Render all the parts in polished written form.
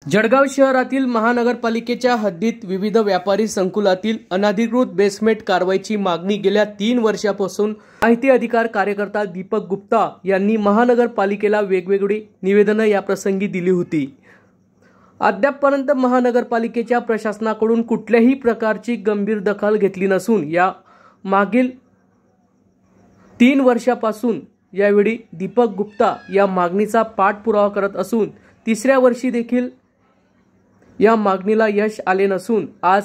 जळगाव शहरातील महानगरपालिकेच्या हद्दीत विविध व्यापारी संकुलातील अनधिकृत बेसमेंट कारवाईची मागणी गेल्या 3 वर्षांपासून माहिती अधिकार कार्यकर्ता दीपक गुप्ता यांनी महानगरपालिकेला वेगवेगळी निवेदने या प्रसंगी दिली होती। अद्यापपर्यंत महानगरपालिकेच्या प्रशासनाकडून कुठल्याही प्रकारची गंभीर दखल घेतली नसून या मागील 3 वर्षांपासून यावेळी दीपक गुप्ता या मागणीचा पाठपुरावा करत असून 3ऱ्या वर्षी देखील या मागणीला यश आले नसून आज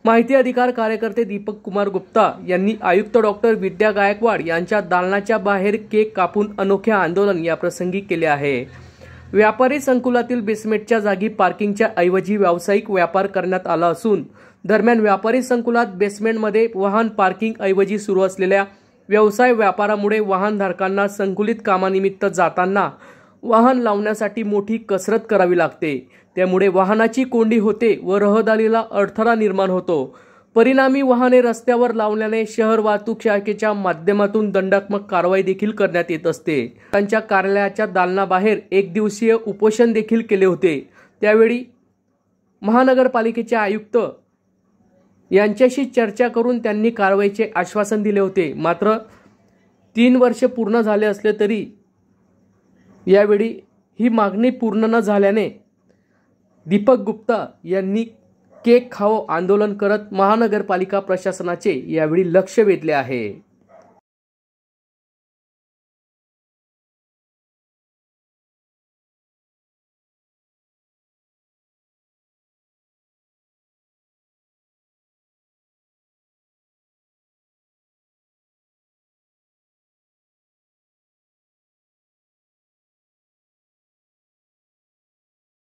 माहिती अधिकार कार्यकर्ते दीपक कुमार गुप्ता यांनी आयुक्त डॉक्टर विद्या गायकवाड यांच्या दालनाच्या बाहेर केक कापून अनोखे आंदोलन या प्रसंगी केले आहे। व्यापारी संकुलातील बेसमेंटच्या जागी पार्किंगच्या ऐवजी व्यावसायिक व्यापार करण्यात आला असून दरम्यान व्यापारी संकुलात बेसमेंटमध्ये वाहन पार्किंग ऐवजी सुरू असलेल्या व्यवसाय व्यापारामुळे वाहनधारकांना संकुलित कामानिमित्त जाताना वाहन लावण्यासाठी मोठी कसरत करावी लागते। त्यामुळे वाहनाची कोंडी होते व रहदारीला अडथळा निर्माण होतो। परिणामी वाहने रस्त्यावर लावल्याने शहर वाहतूक शाखेच्या माध्यमातून दंडात्मक कारवाई देखील करण्यात येत असते। त्यांच्या कार्यालयाच्या दालनाबाहेर 1 दिवसीय उपोषण देखील केले होते। त्यावेळी महानगरपालिकेचे आयुक्त यांच्याशी चर्चा करून त्यांनी कारवाईचे आश्वासन दिले होते। मात्र 3 वर्ष पूर्ण झाले असले तरी यावेळी ही मागणी पूर्ण न झाल्याने दीपक गुप्ता यांनी केक खाओ आंदोलन करत महानगरपालिका प्रशासनाचे यावेळी लक्ष वेधले आहे।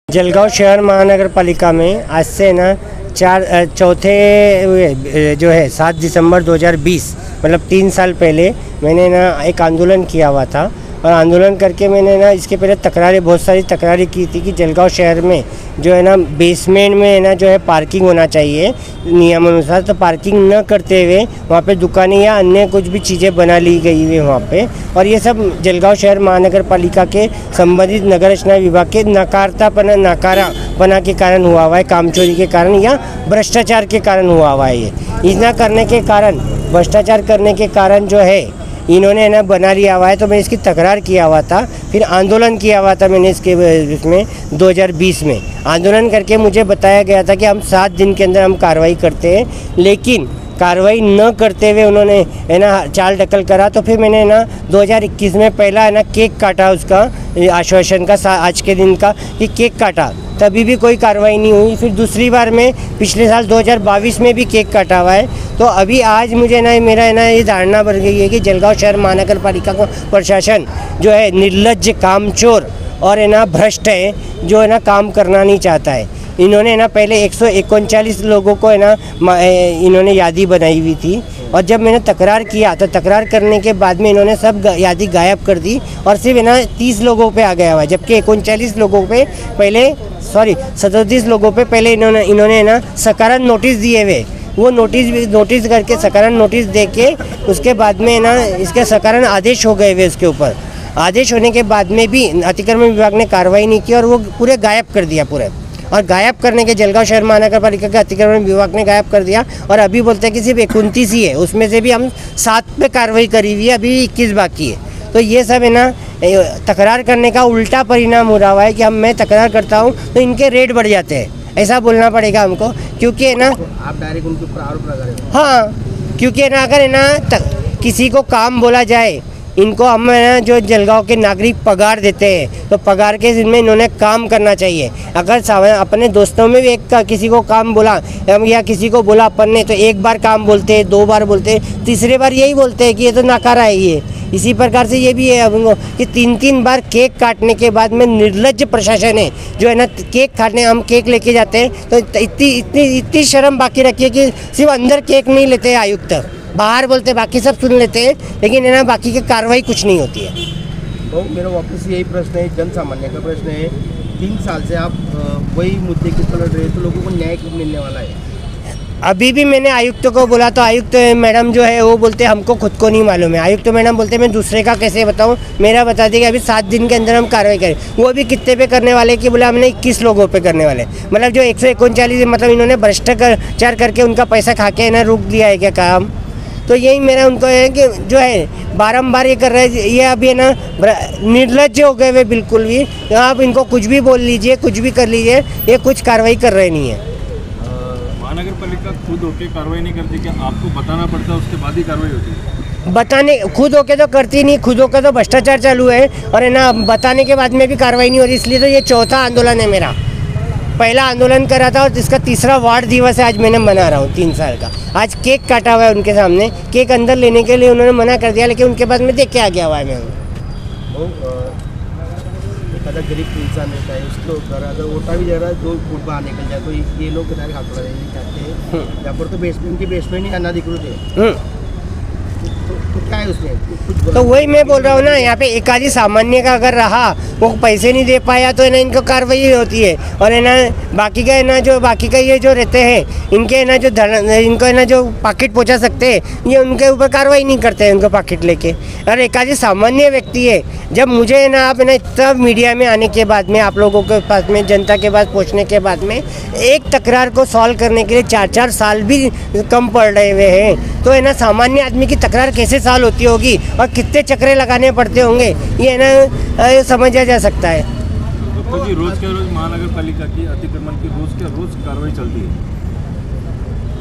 जलगांव शहर महानगर पालिका में आज से ना चौथे जो है 7 दिसंबर 2020 मतलब 3 साल पहले मैंने ना एक आंदोलन किया हुआ था। और आंदोलन करके मैंने ना इसके पहले बहुत सारी तकरारें की थी कि जलगांव शहर में जो है ना बेसमेंट में है ना जो है पार्किंग होना चाहिए नियमानुसार। तो पार्किंग न करते हुए वहाँ पे दुकानें या अन्य कुछ भी चीज़ें बना ली गई हुई वहाँ पे। और ये सब जलगांव शहर महानगर पालिका के संबंधित नगर रचना विभाग के नकारापना के कारण हुआ हुआ है, कामचोरी के कारण या भ्रष्टाचार के कारण हुआ हुआ है। ये इतना करने के कारण भ्रष्टाचार करने के कारण जो है इन्होंने ना बना लिया हुआ है। तो मैं इसकी तकरार किया हुआ था, फिर आंदोलन किया हुआ था मैंने इसमें 2020 में आंदोलन करके मुझे बताया गया था कि हम 7 दिन के अंदर हम कार्रवाई करते हैं, लेकिन कार्रवाई न करते हुए उन्होंने है ना चाल ढकल करा। तो फिर मैंने ना 2021 में पहला है ना केक काटा उसका आश्वासन का आज के दिन का कि केक काटा, तभी भी कोई कार्रवाई नहीं हुई। फिर दूसरी बार में पिछले साल 2022 में भी केक काटा हुआ है। तो अभी आज मुझे ना मेरा है ना ये धारणा बन गई है कि जलगांव शहर महानगर पालिका का प्रशासन जो है निर्लज्ज, कामचोर और है ना भ्रष्ट है, जो है ना काम करना नहीं चाहता है। इन्होंने ना पहले 139 लोगों को है ना इन्होंने यादी बनाई हुई थी। और जब मैंने तकरार किया तो तकरार करने के बाद में इन्होंने सब यादी गायब कर दी और सिर्फ है ना 30 लोगों पे आ गया हुआ है, जबकि 39 लोगों पे पहले 37 लोगों पे पहले इन्होंने ना सकारण नोटिस दिए हुए। वो नोटिस करके सकारण नोटिस दे के उसके बाद में ना इसके सकारण आदेश हो गए हुए। उसके ऊपर आदेश होने के बाद में भी अतिक्रमण विभाग ने कार्रवाई नहीं की और वो पूरे गायब कर दिया पूरे। और गायब करने के जलगांव शहर महानगर पालिका के अतिक्रमण विभाग ने गायब कर दिया और अभी बोलते हैं कि सिर्फ 29 ही है, उसमें से भी हम 7 पे कार्रवाई करी हुई है, अभी 21 बाकी है। तो ये सब है ना तकरार करने का उल्टा परिणाम हो रहा है कि मैं तकरार करता हूँ तो इनके रेट बढ़ जाते हैं, ऐसा बोलना पड़ेगा हमको। क्योंकि है ना आप डायरेक्ट उनके ऊपर आरोप लगा रहे हो। हाँ, क्योंकि है ना अगर है ना किसी को काम बोला जाए, इनको हम जो जलगांव के नागरिक पगार देते हैं तो पगार के जिम्मे इन्होंने काम करना चाहिए। अगर अपने दोस्तों में भी किसी को काम बोला या किसी को बोला अपन ने तो 1 बार काम बोलते हैं, 2 बार बोलते हैं, तीसरे बार यही बोलते हैं कि ये तो नकारा है। ये इसी प्रकार से ये भी है कि 3 बार केक काटने के बाद में निर्लज्ज प्रशासन है जो है ना केक काटने हम केक लेके जाते हैं तो इतनी शर्म बाकी रखिए कि सिर्फ अंदर केक नहीं लेते आयुक्त, बाहर बोलते बाकी सब सुन लेते हैं, लेकिन है ना बाकी की कार्रवाई कुछ नहीं होती है। तो मेरा वापस यही प्रश्न है, जन सामान्य का प्रश्न है, 3 साल से आप वही मुद्दे के ऊपर लड़ रहे हैं तो लोगों को न्याय कब मिलने वाला है? अभी भी मैंने आयुक्त को बोला तो आयुक्त मैडम जो है वो बोलते हमको खुद को नहीं मालूम है। आयुक्त मैडम बोलते मैं दूसरे का कैसे बताऊं, मेरा बता देंगे अभी 7 दिन के अंदर हम कार्रवाई करें। वो भी कितने पे करने वाले कि बोला हमने 21 लोगों पे करने वाले, मतलब जो 139 मतलब इन्होंने भ्रष्टाचार करके उनका पैसा खा के ना रोक दिया है क्या काम। तो यही मेरा उनको है कि जो है बारंबार ये कर रहे हैं, ये अभी है ना निर्लज्ज हो गए वे बिल्कुल भी। आप इनको कुछ भी बोल लीजिए, कुछ भी कर लीजिए, ये कुछ कार्रवाई कर रहे नहीं है। महानगर पालिका खुद होके कार्रवाई नहीं करती क्या? आपको बताना पड़ता है उसके बाद ही कार्रवाई होती है? बताने खुद होके तो करती नहीं, खुद होकर तो भ्रष्टाचार चालू है और है ना बताने के बाद में भी कार्रवाई नहीं हो रही। इसलिए तो ये चौथा आंदोलन है मेरा। पहला आंदोलन करा था और इसका तीसरा वार्ड दिवस है आज मैंने मना रहा हूँ 3 साल का। आज केक काटा हुआ है उनके सामने, केक अंदर लेने के लिए उन्होंने मना कर दिया, लेकिन उनके पास में देख के आ गया हुआ है मैं। एखादा गरीब इंसान रहता है, उसको घर अगर वोटा भी जा रहा है 2 फुट बाहर निकल जाए तो ये लोग किनारे हाथ लगा देना चाहते हैं। यहाँ पर तो बेसमेंट की बेसमेंट ही अनाधिकृत है। तो क्या है उसमें कुछ? तो वही मैं बोल रहा हूँ ना, यहाँ पे एक आधी सामान्य का अगर रहा वो पैसे नहीं दे पाया तो है ना इनको कार्रवाई होती है। और है ना बाकी का है ना जो बाकी का ये जो रहते हैं इनके है ना जो इनको है ना जो पाकिट पहुँचा सकते हैं ये उनके ऊपर कार्रवाई नहीं करते हैं उनको पाकिट लेके। और एक आधी सामान्य व्यक्ति है, जब मुझे है ना आप है ना तब मीडिया में आने के बाद में आप लोगों के पास में जनता के पास पहुँचने के बाद में एक तकरार को सॉल्व करने के लिए 4-4 साल भी कम पड़ रहे हुए हैं। तो है ना सामान्य आदमी की तकरार कैसे सॉल्व होती होगी और कितने चक्रे लगाने पड़ते होंगे ये है ना समझा जा सकता है। तो जी रोज के रोज महानगर पालिका की अतिक्रमण की रोज के रोज कार्रवाई चलती है,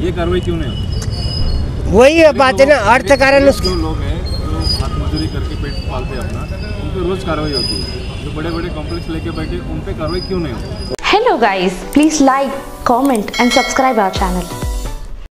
ये कार्रवाई क्यों नहीं होती? वही बात है ना, अर्थ कारण जो लोग हैं जो हाथ मजदूरी करके पेट पालते हैं अपना, उन पर रोज कार्रवाई होती है। जो बड़े बड़े कॉम्प्लेक्स लेके बैठे उन पे कार्रवाई क्यों नहीं होती? Hello guys, please like, comment and subscribe our channel.